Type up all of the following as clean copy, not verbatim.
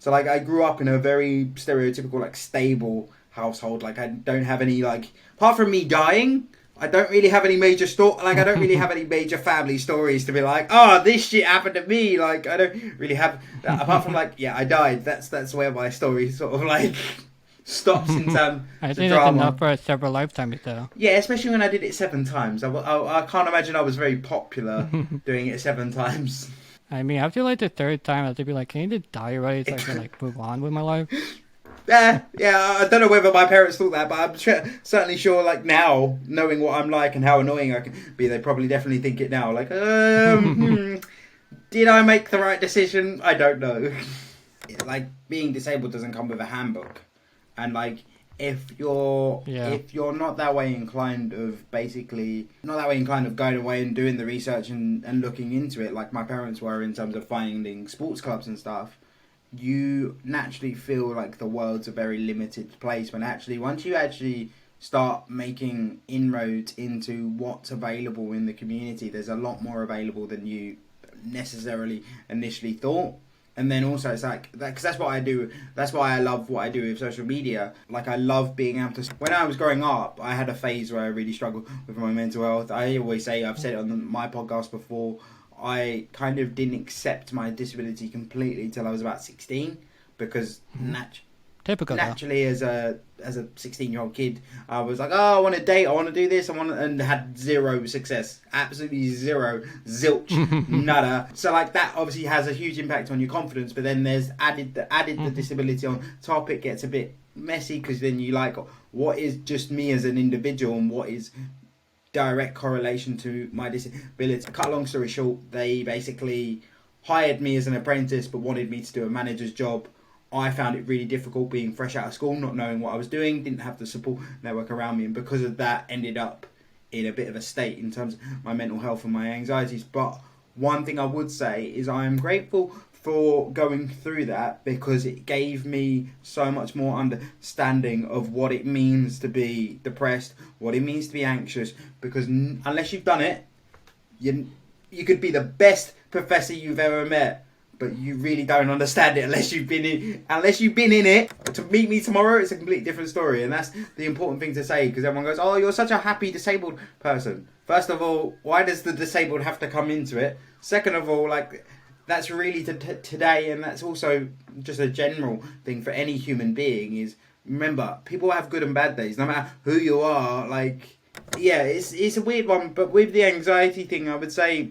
So like I grew up in a very stereotypical like stable household. Like I don't have any like, apart from me dying, I don't really have any major I don't really have any major family stories to be like, oh, this shit happened to me. Like I don't really have that. Apart from like, yeah, I died. That's where my story sort of like stops in terms I of think that's drama. enough for several lifetimes, though. Yeah, especially when I did it 7 times. I can't imagine I was very popular doing it 7 times. I mean, after like the third time, I'd be like, can you just die already so I can like move on with my life? Yeah, I don't know whether my parents thought that, but I'm certainly sure, like, now, knowing what I'm like and how annoying I can be, they probably definitely think it now. Like, did I make the right decision? I don't know. Like, being disabled doesn't come with a handbook. And, like, if you're not that way inclined of going away and doing the research and looking into it, like my parents were in terms of finding sports clubs and stuff, you naturally feel like the world's a very limited place, when actually once you actually start making inroads into what's available in the community, there's a lot more available than you necessarily initially thought. And then also it's like, because that's what I do, that's why I love what I do with social media. Like I love being able to, when I was growing up, I had a phase where I really struggled with my mental health. I always say, I've said it on my podcast before, I kind of didn't accept my disability completely till I was about 16, because naturally as a 16-year-old kid, I was like, oh, I want to date, I want to do this, and had zero success, absolutely zero, zilch, nada. So like that obviously has a huge impact on your confidence, but then there's added the disability on top. It gets a bit messy, because then you like, what is just me as an individual and what is direct correlation to my disability. Cut a long story short, they basically hired me as an apprentice but wanted me to do a manager's job. I found it really difficult being fresh out of school, not knowing what I was doing, didn't have the support network around me, and because of that ended up in a bit of a state in terms of my mental health and my anxieties. But one thing I would say is I am grateful for going through that, because it gave me so much more understanding of what it means to be depressed, what it means to be anxious, because unless you've done it, you could be the best professor you've ever met, but you really don't understand it unless you've been in it. To meet me tomorrow, it's a completely different story, and that's the important thing to say, because everyone goes, oh, you're such a happy disabled person. First of all, why does the disabled have to come into it? Second of all, like, that's really today, and that's also just a general thing for any human being, is remember, people have good and bad days, no matter who you are. Like, yeah, it's a weird one, but with the anxiety thing, I would say,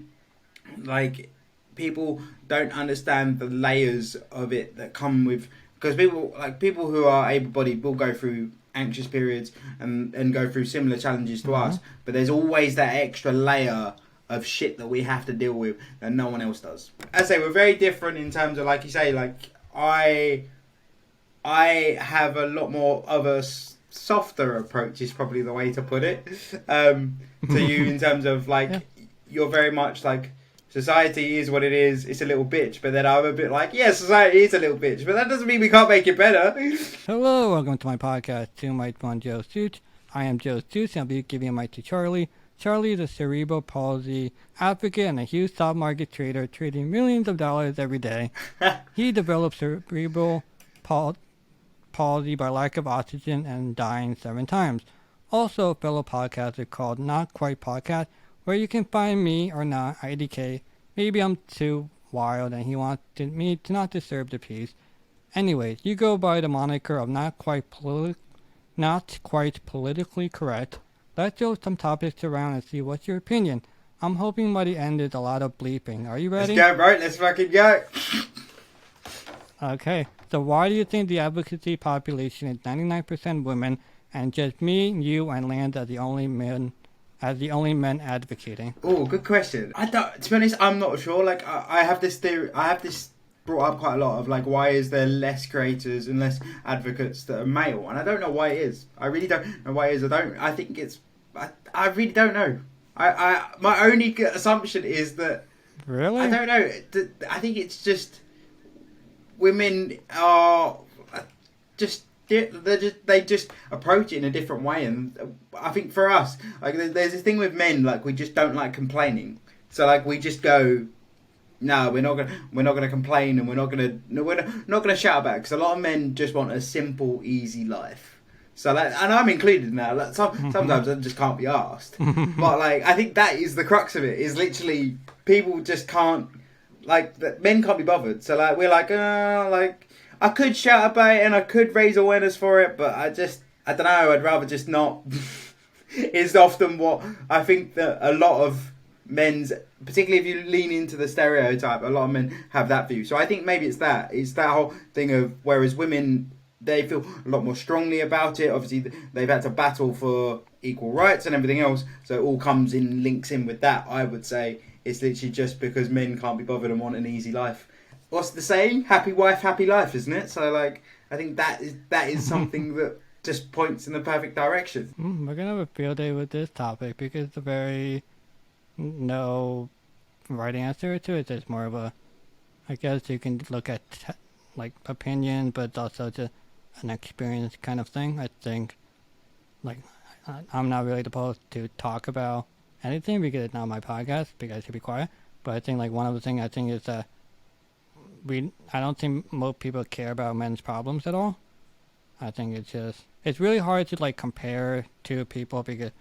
like, people don't understand the layers of it that come with, because people who are able-bodied will go through anxious periods and go through similar challenges to us, but there's always that extra layer of shit that we have to deal with that no one else does. As I say, we're very different in terms of, like you say, like I have a lot more of a softer approach, is probably the way to put it, to you, in terms of like, you're very much like, society is what it is, it's a little bitch, but then I'm a bit like, yeah, society is a little bitch, but that doesn't mean we can't make it better. Hello, welcome to my podcast, Two Mics, One Joe Sooch. I am Joe Sooch, and I'll be giving a mic to Charlie. Charlie is a cerebral palsy advocate and a huge stock market trader, trading millions of dollars every day. He developed cerebral palsy by lack of oxygen and dying 7 times. Also a fellow podcaster called Not Quite Podcast, where you can find me or not, IDK. Maybe I'm too wild and he wants me to not disturb the peace. Anyways, you go by the moniker of Not Quite Politically Correct. Let's throw some topics around and see what's your opinion. I'm hoping by the end there's a lot of bleeping. Are you ready? Let's go, bro. Let's fucking go. Okay, so why do you think the advocacy population is 99% women and just me, you, and Lance as the only men advocating? Oh, good question. To be honest, I'm not sure. Like, I have this theory. I have this brought up quite a lot of, like, why is there less creators and less advocates that are male? And I don't know why it is. I really don't know why it is. I think it's... I really don't know. My only assumption is that... Really? I don't know. I think it's just... Women are just... They just approach it in a different way, and I think for us, like, there's this thing with men, like, we just don't like complaining. So, like, we just go, No, we're not gonna complain, and we're not gonna shout about it, because a lot of men just want a simple, easy life. So and I'm included now. Sometimes I just can't be asked. But like, I think that is the crux of it. Is literally people just can't, like, men can't be bothered. So like, we're like I could shout about it and I could raise awareness for it, but I don't know. I'd rather just not. It's often what I think that a lot of men's, particularly if you lean into the stereotype, a lot of men have that view. So I think maybe it's that whole thing of, whereas women, they feel a lot more strongly about it. Obviously they've had to battle for equal rights and everything else, so it all links in with that. I would say it's literally just because men can't be bothered and want an easy life. What's the saying? Happy wife, happy life, isn't it? So like, I think that is something that just points in the perfect direction. We're gonna have a field day with this topic, because it's a very no right answer to it. It's more of a, I guess you can look at like opinion, but it's also just an experience kind of thing. I think, like, I'm not really supposed to talk about anything because it's not my podcast, because I should be quiet. But I think, like, one of the things I think is that I don't think most people care about men's problems at all. I think it's really hard to like compare two people, because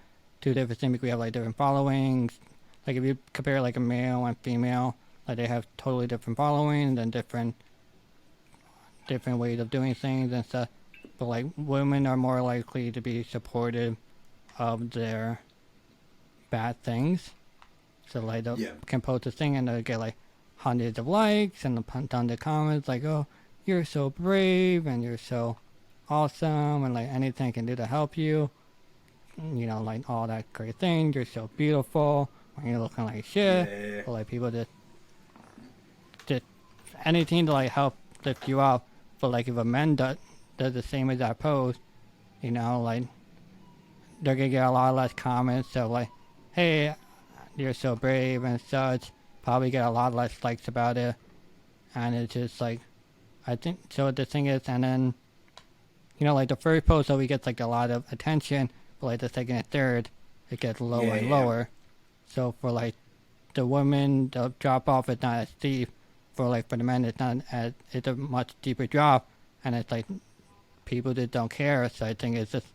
two different things, we have like different followings. Like if you compare like a male and female, like they have totally different followings and different ways of doing things and stuff. But like women are more likely to be supportive of their bad things. So like they can post a thing and they'll get like hundreds of likes and tons of comments like, oh, you're so brave and you're so awesome and like anything I can do to help you. You know, like all that great thing. You're so beautiful when you're looking like shit. Yeah. Or like people just anything to like help lift you up. But like if a man does the same as that post, you know, like they're gonna get a lot less comments. So like, hey, you're so brave and such. Probably get a lot less likes about it. And it's just like, I think, so the thing is, and then, you know, like the first post always gets like a lot of attention, but like the second and third, it gets lower and lower. So for like the women, the drop off is not as steep. For the men, it's a much deeper drop, and it's like people just don't care. So I think it's just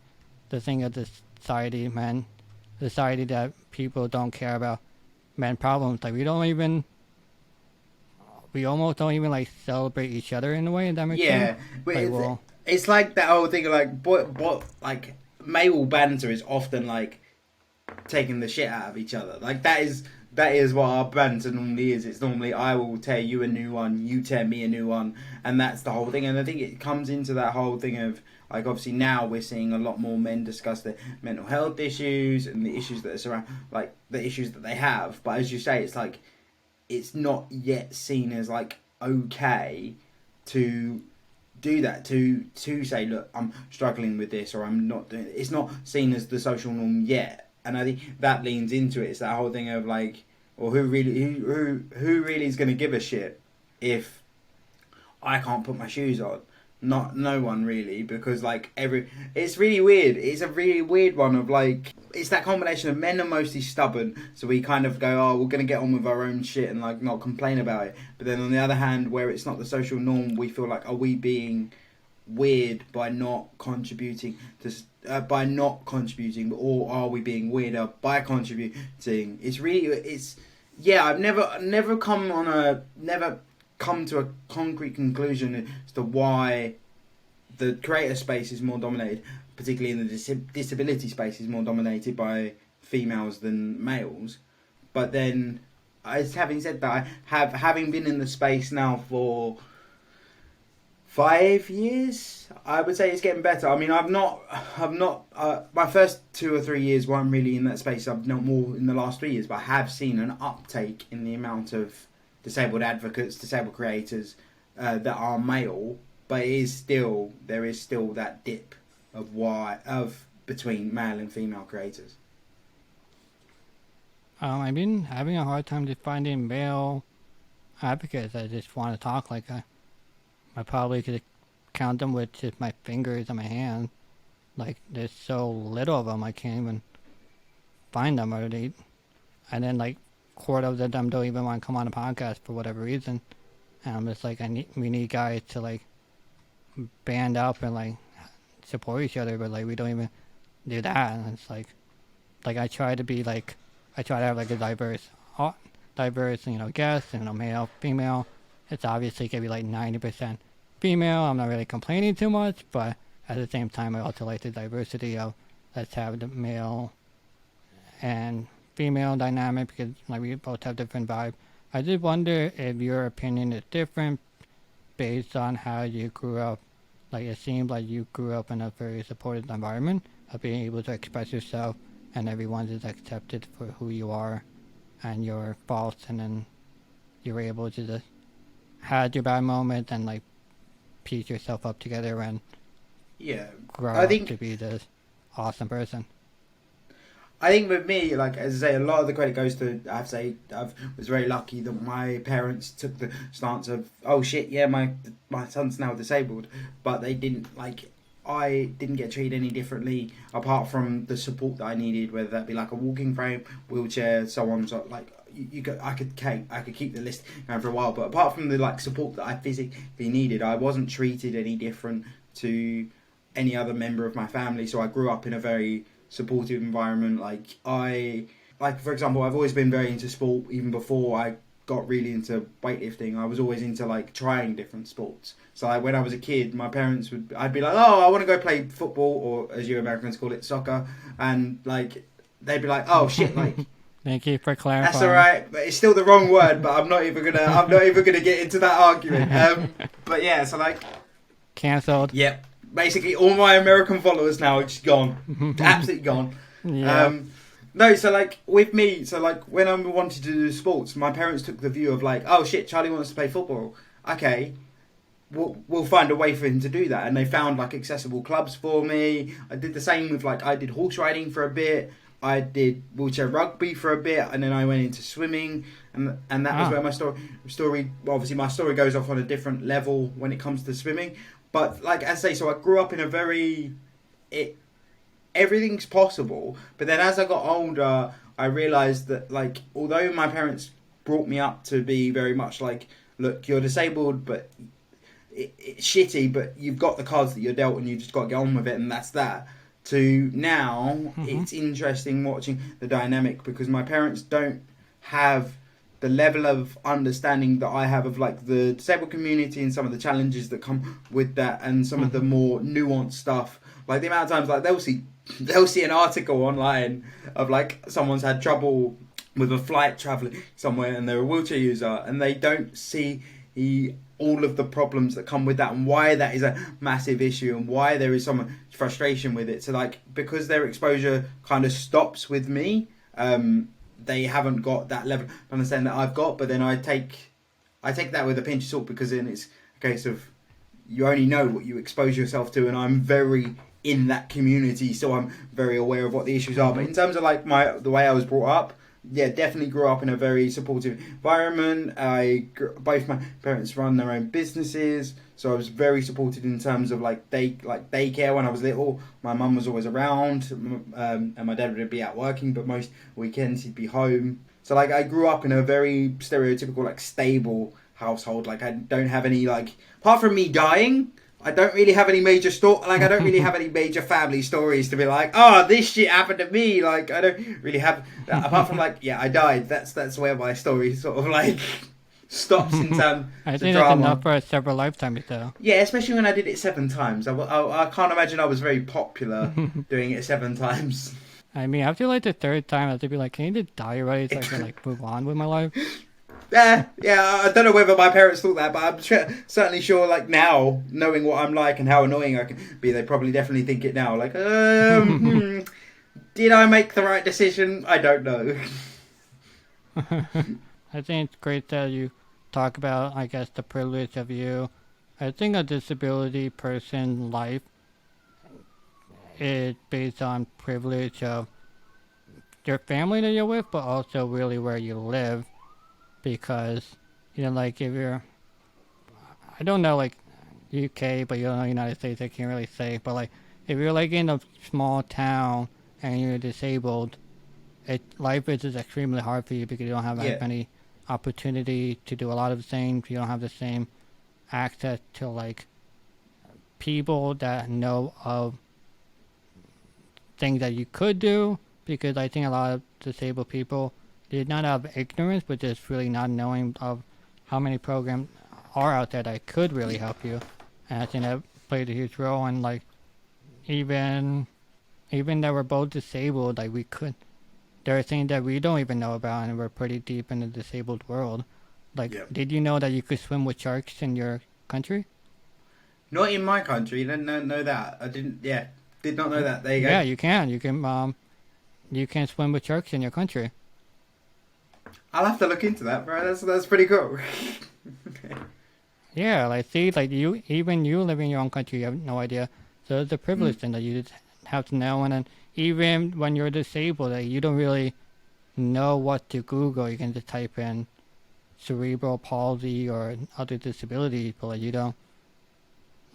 the thing of the society that people don't care about men problems. Like we almost don't even like celebrate each other in a way. That makes sense. Like, it's like that whole thing of like, like male banter is often like taking the shit out of each other. Like that is what our banter normally is. It's normally, I will tear you a new one, you tear me a new one, and that's the whole thing. And I think it comes into that whole thing of, like, obviously now we're seeing a lot more men discuss their mental health issues and the issues that surround, like, the issues that they have. But as you say, it's like, it's not yet seen as like okay to do that, to say, look, I'm struggling with this, or I'm not doing it. It's not seen as the social norm yet. And I think that leans into it. It's that whole thing of like, or who really is going to give a shit if I can't put my shoes on? No one really, because like it's really weird. It's a really weird one of like, it's that combination of men are mostly stubborn, so we kind of go, oh, we're going to get on with our own shit and like not complain about it. But then on the other hand, where it's not the social norm, we feel like, are we being weird by not contributing to or are we being weirder by contributing? I've never come to a concrete conclusion as to why the creator space is more dominated, particularly in the disability space, is more dominated by females than males. But then, having said that, having been in the space now for 5 years, I would say it's getting better. I mean, I've not. My first 2 or 3 years weren't really in that space. I've known more in the last 3 years, but I have seen an uptake in the amount of disabled advocates, disabled creators that are male. But there is still that dip of between male and female creators. I've been having a hard time just finding male advocates that just want to talk. Like I probably could count them with just my fingers on my hand. Like there's so little of them, I can't even find them already. And then like quarter of them don't even want to come on a podcast for whatever reason. And I'm just like, we need guys to like band up and like support each other, but like we don't even do that. And it's like I try to have like a diverse, guests, male, female. It's obviously gonna be like 90% female. I'm not really complaining too much, but at the same time, I also like the diversity of let's have the male and female dynamic because like we both have different vibes. I did wonder if your opinion is different based on how you grew up. Like it seemed like you grew up in a very supportive environment of being able to express yourself and everyone is accepted for who you are and your faults, and then you were able to just have your bad moment and like piece yourself up together and grow up to be this awesome person. I think with me, like as I say, a lot of the credit goes to, I have to say, I was very lucky that my parents took the stance of, oh shit, yeah, my son's now disabled, but they didn't I didn't get treated any differently apart from the support that I needed, whether that be like a walking frame, wheelchair, so on. So like I could keep the list going for a while, but apart from the like support that I physically needed, I wasn't treated any different to any other member of my family. So I grew up in a very supportive environment. Like for example, I've always been very into sport. Even before I got really into weightlifting, I was always into like trying different sports. So like when I was a kid, my parents I'd be like, oh, I want to go play football, or as you Americans call it, soccer, and like they'd be like, oh shit, like thank you for clarifying. That's all right, but it's still the wrong word. But I'm not even gonna get into that argument. But yeah, so like cancelled. Yep. Basically, all my American followers now are just gone. Absolutely gone. Yeah. No, so like with me, so like when I wanted to do sports, my parents took the view of like, oh shit, Charlie wants to play football. Okay, we'll find a way for him to do that. And they found like accessible clubs for me. I did the same with like, I did horse riding for a bit. I did wheelchair rugby for a bit, and then I went into swimming, and that was where my story. Obviously, my story goes off on a different level when it comes to swimming. But like I say, so I grew up in a very everything's possible. But then as I got older, I realised that like although my parents brought me up to be very much like, look, you're disabled, but it's shitty, but you've got the cards that you're dealt, and you just got to get on with it, and that's that. To now, it's interesting watching the dynamic because my parents don't have the level of understanding that I have of like the disabled community and some of the challenges that come with that, and some of the more nuanced stuff. Like the amount of times like they'll see an article online of like someone's had trouble with a flight traveling somewhere and they're a wheelchair user, and they don't see all of the problems that come with that and why that is a massive issue and why there is some frustration with it. So like because their exposure kind of stops with me, they haven't got that level of understanding that I've got. But then I take that with a pinch of salt, because then it's a case of you only know what you expose yourself to, and I'm very in that community, so I'm very aware of what the issues are. But in terms of like the way I was brought up, yeah, definitely grew up in a very supportive environment. Both my parents run their own businesses, so I was very supported in terms of like daycare when I was little. My mum was always around, and my dad would be out working, but most weekends he'd be home. So like I grew up in a very stereotypical like stable household. Like I don't have any like, apart from me dying, I don't really have any major I don't really have any major family stories to be like, oh, this shit happened to me. Like I don't really have that. Apart from like, yeah, I died. That's where my story sort of like stops in terms I of think drama. that's enough for several lifetimes though. Yeah, especially when I did it 7 times. I can't imagine I was very popular doing it 7 times. I mean, after like the 3rd time, I'd be like, can you just die already so I can like move on with my life? Yeah, I don't know whether my parents thought that, but I'm certainly sure, like, now, knowing what I'm like and how annoying I can be, they probably definitely think it now. Like, did I make the right decision? I don't know. I think it's great that you talk about, I guess, the privilege of you. I think a disability person's life is based on privilege of your family that you're with, but also really where you live. Because, like if you're, I don't know, like UK, but you don't know United States, I can't really say. But like if you're like in a small town and you're disabled, life is just extremely hard for you because you don't have as many opportunity to do a lot of things. You don't have the same access to like people that know of things that you could do, because I think a lot of disabled people did not have ignorance, but just really not knowing of how many programs are out there that could really help you. And I think that played a huge role. And like even that we're both disabled, like there are things that we don't even know about, and we're pretty deep in the disabled world. Like, did you know that you could swim with sharks in your country? Not in my country. Didn't know that. I didn't. Yeah, did not know that. There you go. Yeah, you can. You can swim with sharks in your country. I'll have to look into that, bro. That's pretty cool. Yeah, like see, like you live in your own country, you have no idea. So it's a privilege thing that you just have to know. And then even when you're disabled, like, you don't really know what to Google. You can just type in cerebral palsy or other disabilities, but like you don't,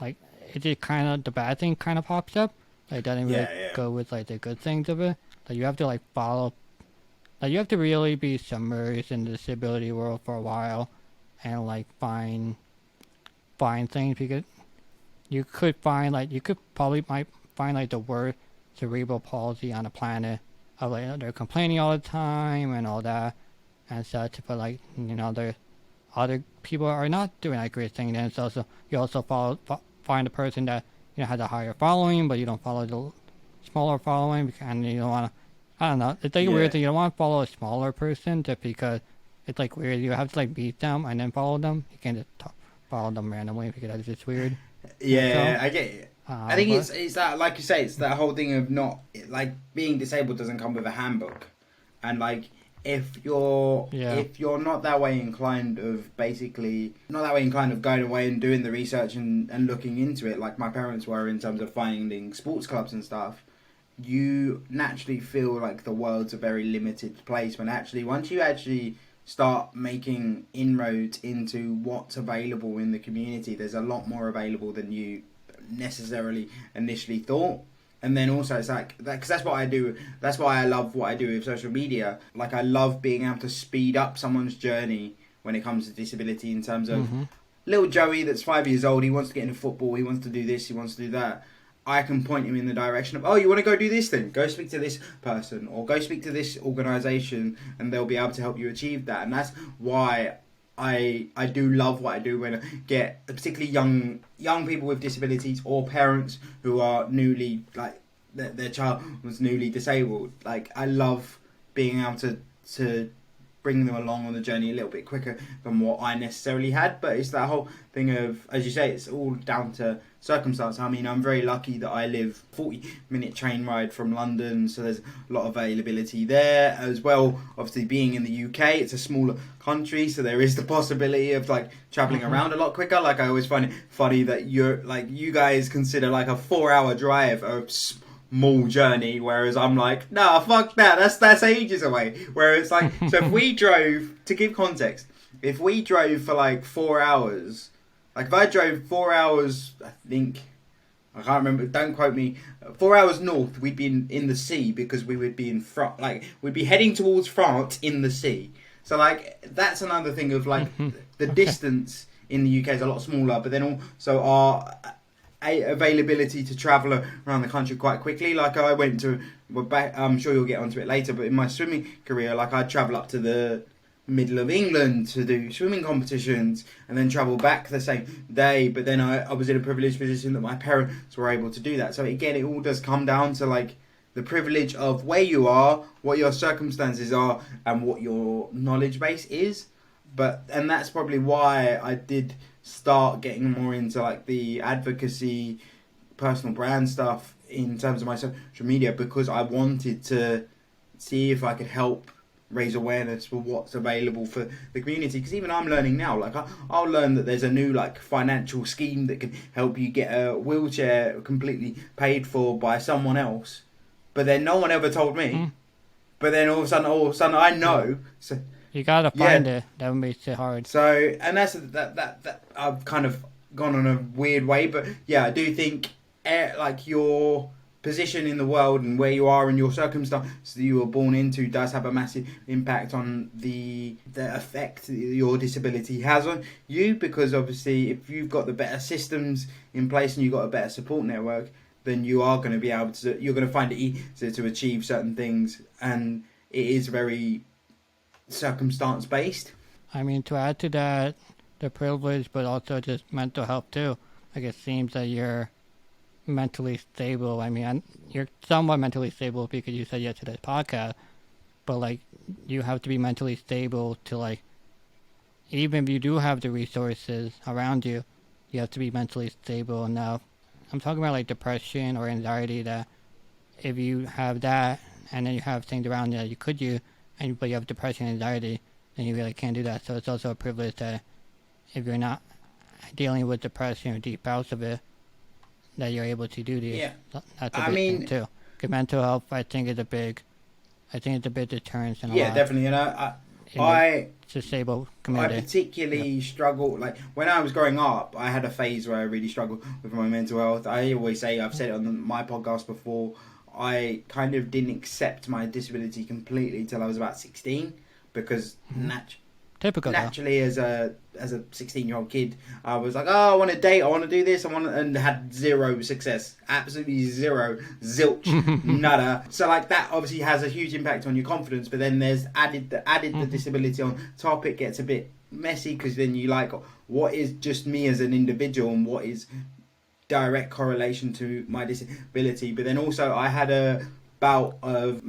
like, it just kind of, the bad thing kind of pops up. Like, doesn't really go with like the good things of it. Like, you have to like follow, like, you have to really be submerged in the disability world for a while and like find things, because you could find like, might find like the word cerebral palsy on the planet of like they're complaining all the time and all that and such, but like, you know, there other people are not doing that great thing. Then it's also, you also find a person that, you know, has a higher following, but you don't follow the smaller following, and you don't want to, I don't know, it's like a weird thing. You don't want to follow a smaller person just because it's like weird. You have to like beat them and then follow them. You can't just follow them randomly because that's just weird. Yeah, so, I get it. I think it's that, like you say, it's that whole thing of not, like, being disabled doesn't come with a handbook. And like, if you're not that way inclined of going away and doing the research and looking into it, like my parents were in terms of finding sports clubs and stuff, you naturally feel like the world's a very limited place, when actually, once you actually start making inroads into what's available in the community, there's a lot more available than you necessarily initially thought. And then also it's like that, because that's what I do. That's why I love what I do with social media. Like, I love being able to speed up someone's journey when it comes to disability, in terms of little Joey that's 5 years old. He wants to get into football. He wants to do this. He wants to do that. I can point him in the direction of, oh, you want to go do this thing? Go speak to this person, or go speak to this organisation, and they'll be able to help you achieve that. And that's why I do love what I do when I get particularly young people with disabilities, or parents who are newly, like, their child was newly disabled. Like, I love being able to bring them along on the journey a little bit quicker than what I necessarily had. But it's that whole thing of, as you say, it's all down to circumstance. I mean, I'm very lucky that I live 40-minute train ride from London, so there's a lot of availability there as well. Obviously, being in the UK, it's a smaller country, so there is the possibility of like travelling around a lot quicker. Like, I always find it funny that you guys consider like a 4-hour drive a small journey, whereas I'm like, nah, fuck that, that's ages away. Whereas like, so if we drove, to give context, if we drove for like 4 hours, like if I drove 4 hours, I think, I can't remember, don't quote me, 4 hours north, we'd be in the sea, because we would be in France, like we'd be heading towards France in the sea. So like, that's another thing of like, the distance in the UK is a lot smaller, but then also our availability to travel around the country quite quickly. Like, I went to, I'm sure you'll get onto it later, but in my swimming career, like, I'd travel up to the middle of England to do swimming competitions, and then travel back the same day. But then I was in a privileged position that my parents were able to do that. So again, it all does come down to like the privilege of where you are, what your circumstances are, and what your knowledge base is. And that's probably why I did start getting more into like the advocacy, personal brand stuff in terms of my social media, because I wanted to see if I could help raise awareness for what's available for the community. Because even I'm learning now, like I'll learn that there's a new like financial scheme that can help you get a wheelchair completely paid for by someone else, but then no one ever told me. But then all of a sudden I know. So you gotta find it. That makes it hard. So, and that's that I've kind of gone on a weird way, but yeah, I do think like your position in the world and where you are and your circumstance that you were born into does have a massive impact on the effect your disability has on you, because obviously if you've got the better systems in place and you've got a better support network, then you are going to be able to, you're going to find it easier to achieve certain things, and it is very circumstance based. I mean, to add to that, the privilege, but also just mental health too. Like, it seems that you're mentally stable. I mean, you're somewhat mentally stable because you said yes to this podcast, but like, you have to be mentally stable to, like, even if you do have the resources around you, you have to be mentally stable enough. I'm talking about like depression or anxiety, that if you have that and then you have things around you that you could do, but you have depression and anxiety, then you really can't do that. So it's also a privilege that if you're not dealing with depression or deep bouts of it, that you're able to do these. Yeah. That's a big thing too. Because mental health, I think, is a big deterrence in a lot. Yeah, definitely. And I disabled community. I particularly struggle, like when I was growing up, I had a phase where I really struggled with my mental health. I always say, I've said it on my podcast before, I kind of didn't accept my disability completely till I was about 16, because naturally as a 16-year-old kid, I was like, oh, I want to date, I want to do this, and had zero success, absolutely zero, zilch, nada. So like that obviously has a huge impact on your confidence, but then there's the disability on top. It gets a bit messy, because then you like, what is just me as an individual and what is direct correlation to my disability. But then also I had a bout of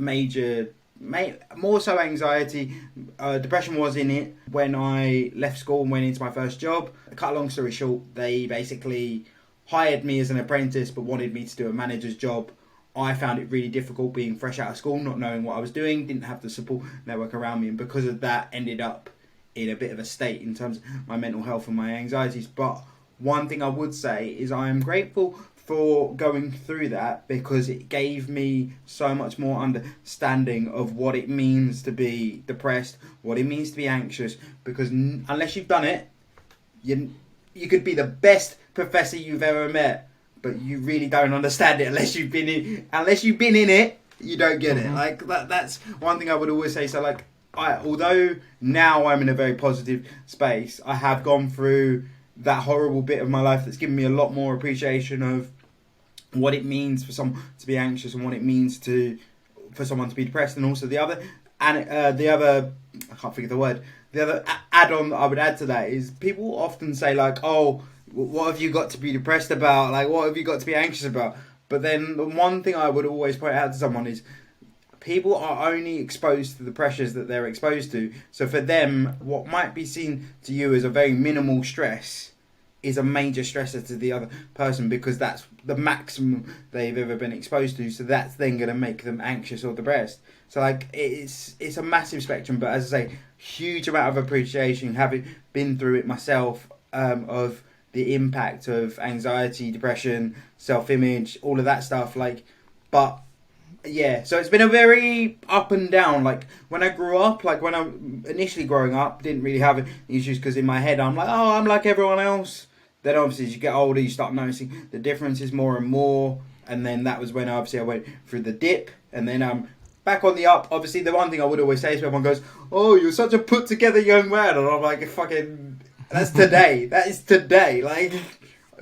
more so anxiety, depression was in it when I left school and went into my first job. Cut a long story short, they basically hired me as an apprentice but wanted me to do a manager's job. I found it really difficult being fresh out of school, not knowing what I was doing, didn't have the support network around me, and because of that ended up in a bit of a state in terms of my mental health and my anxieties. But one thing I would say is I am grateful for going through that, because it gave me so much more understanding of what it means to be depressed, what it means to be anxious, because unless you've done it, you could be the best professor you've ever met, but you really don't understand it unless you've been in it, you don't get it. Like that's one thing I would always say. So like, although now I'm in a very positive space, I have gone through that horrible bit of my life that's given me a lot more appreciation of what it means for someone to be anxious and what it means for someone to be depressed. And also the other I can't think of the word, the other add-on that I would add to that is, people often say like, oh, what have you got to be depressed about? Like, what have you got to be anxious about? But then the one thing I would always point out to someone is, people are only exposed to the pressures that they're exposed to. So for them, what might be seen to you as a very minimal stress is a major stressor to the other person, because that's the maximum they've ever been exposed to. So that's then going to make them anxious or depressed. So like, it's a massive spectrum. But as I say, huge amount of appreciation, having been through it myself, of the impact of anxiety, depression, self-image, all of that stuff. Like, but yeah, so it's been a very up and down. Like when I grew up, like when I initially growing up, didn't really have issues, because in my head I'm like, oh, I'm like everyone else. Then obviously as you get older, you start noticing the differences more and more. And then that was when obviously I went through the dip, and then I'm back on the up. Obviously the one thing I would always say is, when everyone goes, oh, you're such a put together young man, and I'm like, fucking, that's today. That is today. Like,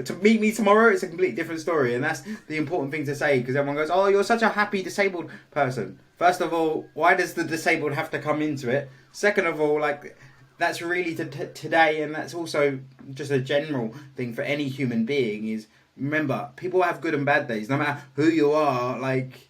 to meet me tomorrow, it's a completely different story. And that's the important thing to say, because everyone goes, oh, you're such a happy disabled person. First of all, why does the disabled have to come into it? Second of all, like, that's really today, and that's also just a general thing for any human being, is remember, people have good and bad days. No matter who you are, like,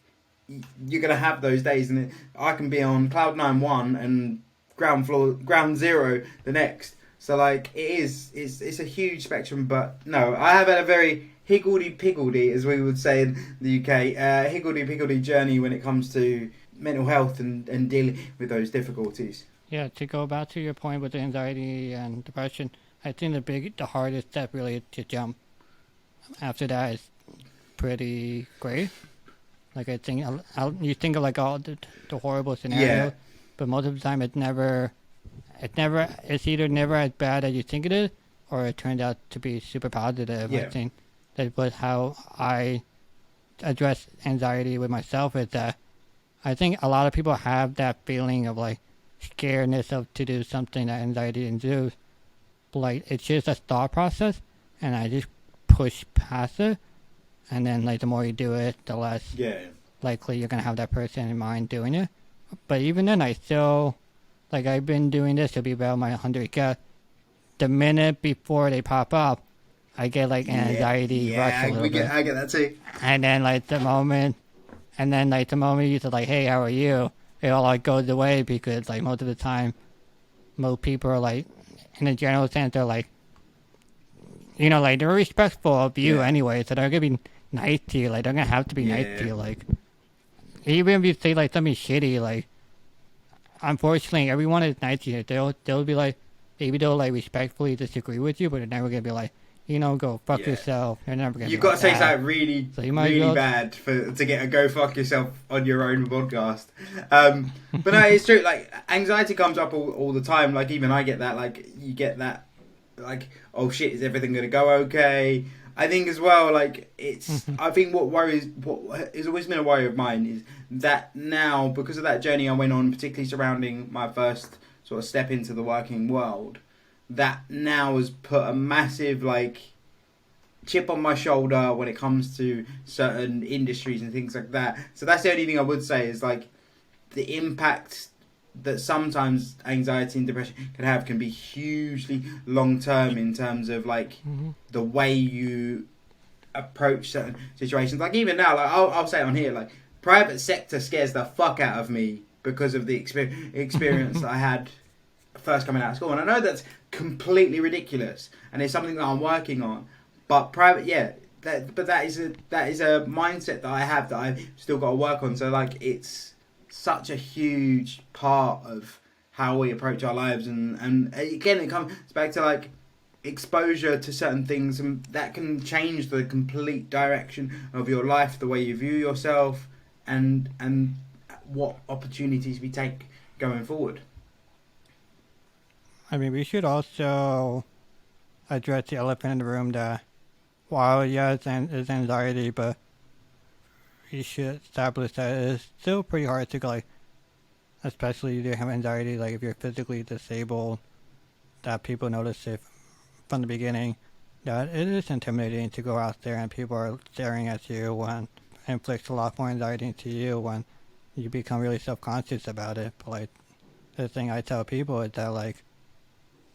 you're going to have those days. And I can be on cloud 9 and ground zero the next. So like, it's a huge spectrum. But no, I have had a very higgledy-piggledy, as we would say in the UK, higgledy-piggledy journey when it comes to mental health and dealing with those difficulties. Yeah, to go back to your point with anxiety and depression, I think the hardest step really is to jump. After that, it's pretty great. Like, I think you think of like all the horrible scenarios, but most of the time it's either never as bad as you think it is, or it turned out to be super positive. I think that was how I address anxiety with myself is that I think a lot of people have that feeling of like scaredness of to do something that anxiety induces. Like it's just a thought process, and I just push past it, and then like the more you do it, the less likely you're gonna have that person in mind doing it. But even then, I still like I've been doing this to be about my 100K. The minute before they pop up, I get like an anxiety rush a little bit. I get that too. And then like the moment you say like, "Hey, how are you?" It all like goes away because like most of the time, most people are like, in a general sense, they're like, you know, like they're respectful of you anyway, so they're gonna be nice to you. Like they're gonna have to be nice to you. Like even if you say like something shitty, like unfortunately everyone is nice to you. They'll be like, maybe they'll like respectfully disagree with you, but they're never gonna be like, you know, go fuck yourself. You're never gonna. You've got to say something really, really bad to get a go fuck yourself on your own podcast. But no, it's true. Like anxiety comes up all the time. Like even I get that. Like you get that. Like, oh shit, is everything gonna go okay? I think as well. Like it's. I think what has always been a worry of mine is that now, because of that journey I went on, particularly surrounding my first sort of step into the working world, that now has put a massive like chip on my shoulder when it comes to certain industries and things like that. So that's the only thing I would say is like the impact that sometimes anxiety and depression can be hugely long term in terms of like the way you approach certain situations. Like even now, like I'll say it on here, like private sector scares the fuck out of me because of the experience that I had first coming out of school. And I know that's completely ridiculous and it's something that I'm working on, but that is a mindset that I have that I've still got to work on. So like it's such a huge part of how we approach our lives, and again it comes back to like exposure to certain things, and that can change the complete direction of your life, the way you view yourself, and what opportunities we take going forward. I mean, we should also address the elephant in the room that while it's anxiety, but we should establish that it's still pretty hard to like, especially if you have anxiety, like if you're physically disabled, that people notice it from the beginning, that it is intimidating to go out there and people are staring at you and inflicts a lot more anxiety into you when you become really self-conscious about it. But like the thing I tell people is that like,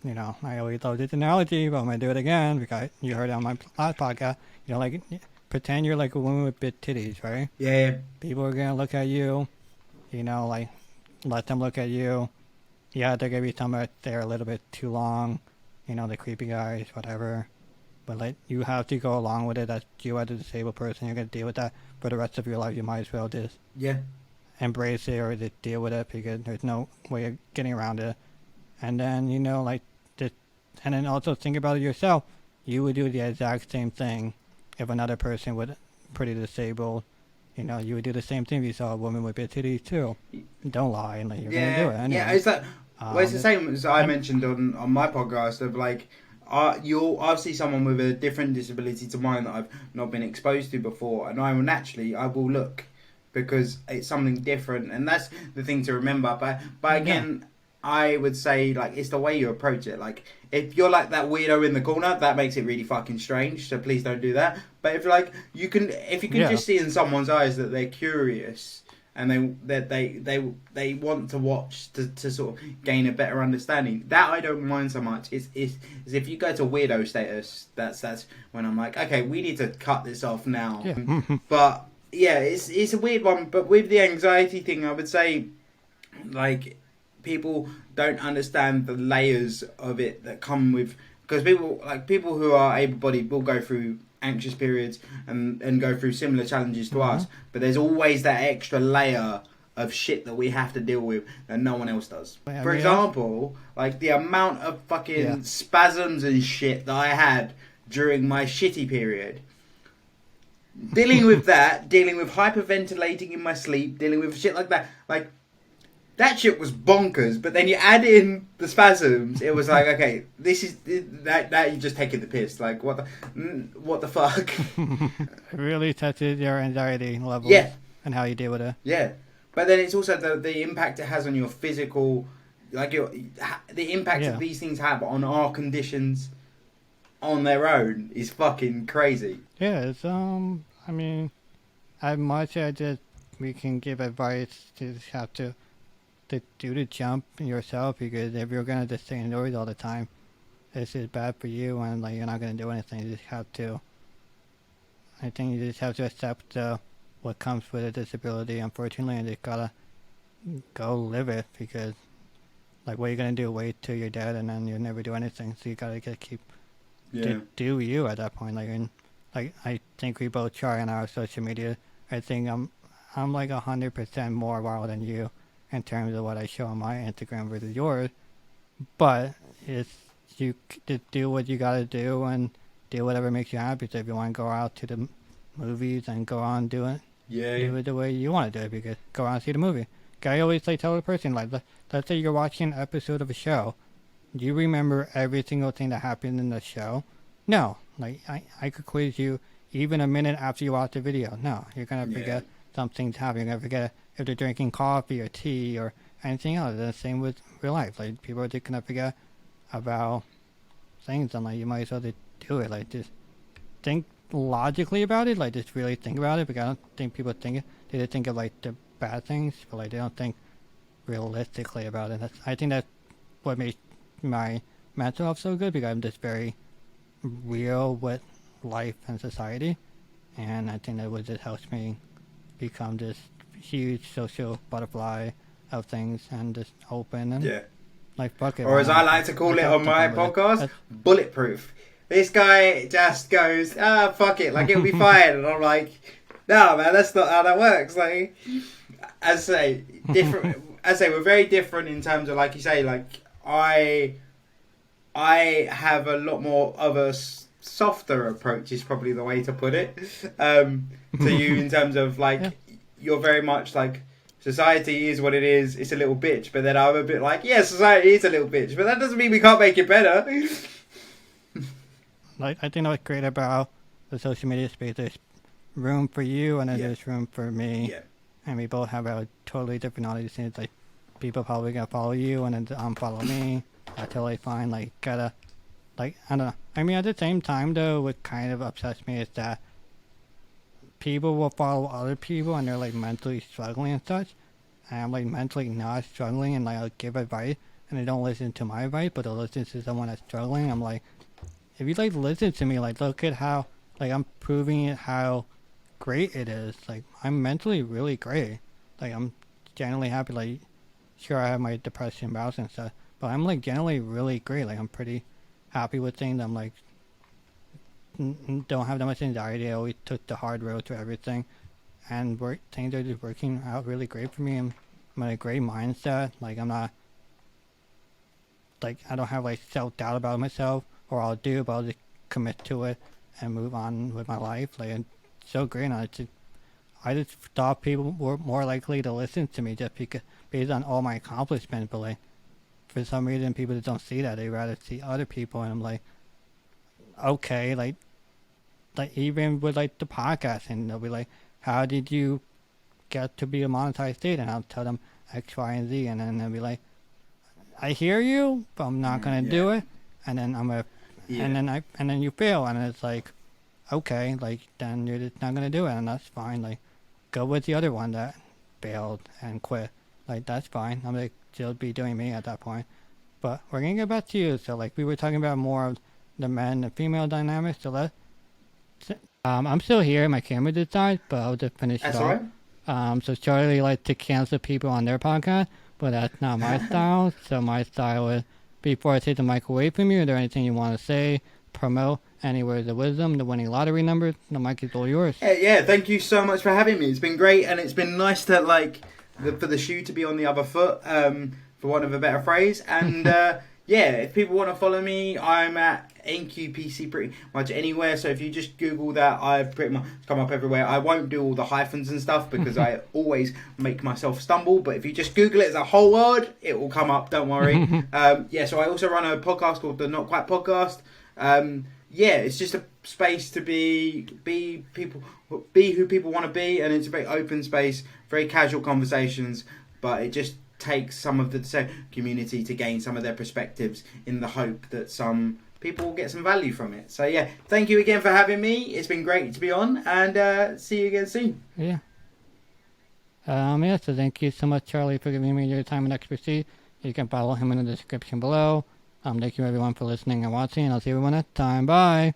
you know, I always love this analogy, but I'm going to do it again because you heard it on my last podcast. You know, like, pretend you're like a woman with big titties, right? Yeah. People are going to look at you, you know, like, let them look at you. Yeah, they're going to be some that they're a little bit too long, you know, the creepy guys, whatever. But, like, you have to go along with it. That's you as a disabled person. You're going to deal with that for the rest of your life. You might as well just embrace it or just deal with it because there's no way of getting around it. And then, you know, like, and then also think about it yourself. You would do the exact same thing if another person was pretty disabled. You know, you would do the same thing if you saw a woman with big titties too. Don't lie, and like, you're going to do it anyway. Yeah, it's like, well, it's the same as I mentioned on my podcast of like, I'll see someone with a different disability to mine that I've not been exposed to before, and I will look because it's something different, and that's the thing to remember. But again, I would say like it's the way you approach it. Like if you're like that weirdo in the corner, that makes it really fucking strange. So please don't do that. But if like you can just see in someone's eyes that they're curious and they want to watch to sort of gain a better understanding, that I don't mind so much. Is if you go to weirdo status, that's when I'm like, okay, we need to cut this off now. Yeah. But yeah, it's a weird one. But with the anxiety thing, I would say like, people don't understand the layers of it that come with, because people who are able-bodied will go through anxious periods and go through similar challenges to us, but there's always that extra layer of shit that we have to deal with that no one else does. For example, like the amount of fucking spasms and shit that I had during my shitty period. Dealing with that, dealing with hyperventilating in my sleep, dealing with shit like that, like that shit was bonkers. But then you add in the spasms, it was like, okay, this is that you're just taking the piss. Like, what the fuck? It really touches your anxiety levels. Yeah. And how you deal with it. Yeah, but then it's also the impact it has on your physical, like the impact that these things have on our conditions on their own is fucking crazy. Yeah, it's I mean, as much as we can give advice to just have to do the jump yourself, because if you're gonna just stay indoors all the time, this is bad for you, and like you're not gonna do anything. You just have to. I think you just have to accept what comes with a disability, unfortunately, and just gotta go live it, because like what are you gonna do, wait till you're dead and then you'll never do anything, so you gotta keep do you at that point. Like, and like I think we both try on our social media. I think I'm like 100% more wild than you in terms of what I show on my Instagram versus yours, but it's you to do what you gotta do and do whatever makes you happy. So if you want to go out to the movies and go on do it, do it the way you want to do it, because go out and see the movie. I always tell the person, like, let's say you're watching an episode of a show. Do you remember every single thing that happened in the show? No. Like, I could quiz you even a minute after you watch the video. No, you're going to forget something's happening. You're going to forget if they're drinking coffee or tea or anything else. The same with real life. Like, people are just going to forget about things, and, like, you might as well just do it. Like, just think logically about it. Like, just really think about it, because I don't think people think it. They just think of, like, the bad things, but, like, they don't think realistically about it. I think that's what makes my mental health so good, because I'm just very real with life and society, and I think that what just helps me become this huge social butterfly of things and just open and like fuck it. Or as I like to call it on my podcast, bulletproof. This guy just goes, fuck it, like it'll be fine, and I'm like, no man, that's not how that works. Like, as I say, different. As I say, we're very different in terms of, like you say, like I have a lot more of a softer approach, is probably the way to put it, to you, in terms of like you're very much like, society is what it is, it's a little bitch, but then I'm a bit like, yeah, society is a little bitch, but that doesn't mean we can't make it better. Like, I think what's great about the social media space, there's room for you and then there's room for me, and we both have our totally different audiences. Like, people probably gonna follow you and then unfollow me. That's totally fine. Like, gotta, like, I don't know. I mean, at the same time, though, what kind of upsets me is that people will follow other people and they're, like, mentally struggling and such. And I'm, like, mentally not struggling, and, like, I'll give advice and they don't listen to my advice, but they'll listen to someone that's struggling. I'm like, if you, like, listen to me, like, look at how, like, I'm proving it how great it is. Like, I'm mentally really great. Like, I'm generally happy. Like, sure, I have my depression bouts and stuff, but I'm, like, generally really great. Like, I'm pretty happy with things. I'm, like, don't have that much anxiety. I always took the hard road to everything, and things are just working out really great for me. I'm in a great mindset. Like, I'm not, like, I don't have, like, self-doubt about myself, or I'll do, but I'll just commit to it and move on with my life. Like, it's so great. And I just thought people were more likely to listen to me just because, based on all my accomplishments, but, like, for some reason people just don't see that. They rather see other people, and I'm like, okay, like even with, like, the podcast, and they'll be like, how did you get to be a monetized state? And I'll tell them X, Y, and Z, and then they'll be like, I hear you, but I'm not gonna do it. And then I'm gonna, and then you fail, and it's like, okay, like, then you're just not gonna do it, and that's fine. Like, go with the other one that failed and quit. Like, that's fine. I'm gonna still be doing me at that point. But we're gonna get back to you. So, like, we were talking about more of the men and female dynamics. So I'm still here. My camera just died, but I'll just finish it off. Right. So Charlie likes to cancel people on their podcast, but that's not my style. So my style is, before I take the mic away from you, is there anything you want to say, promote, any words of wisdom, the winning lottery numbers? The mic is all yours. Yeah, thank you so much for having me. It's been great, and it's been nice to, like, for the shoe to be on the other foot, for want of a better phrase. And yeah, if people want to follow me, I'm at NQPC pretty much anywhere. So if you just Google that, I pretty much come up everywhere. I won't do all the hyphens and stuff because I always make myself stumble. But if you just Google it as a whole word, it will come up. Don't worry. So I also run a podcast called the Not Quite Podcast. It's just a space to be who people want to be, and it's a very open space, very casual conversations, but it just takes some of the community to gain some of their perspectives in the hope that some people will get some value from it. So yeah, thank you again for having me. It's been great to be on, and see you again soon. Yeah. So thank you so much, Charlie, for giving me your time and expertise. You can follow him in the description below. Thank you everyone for listening and watching, and I'll see everyone next time. Bye.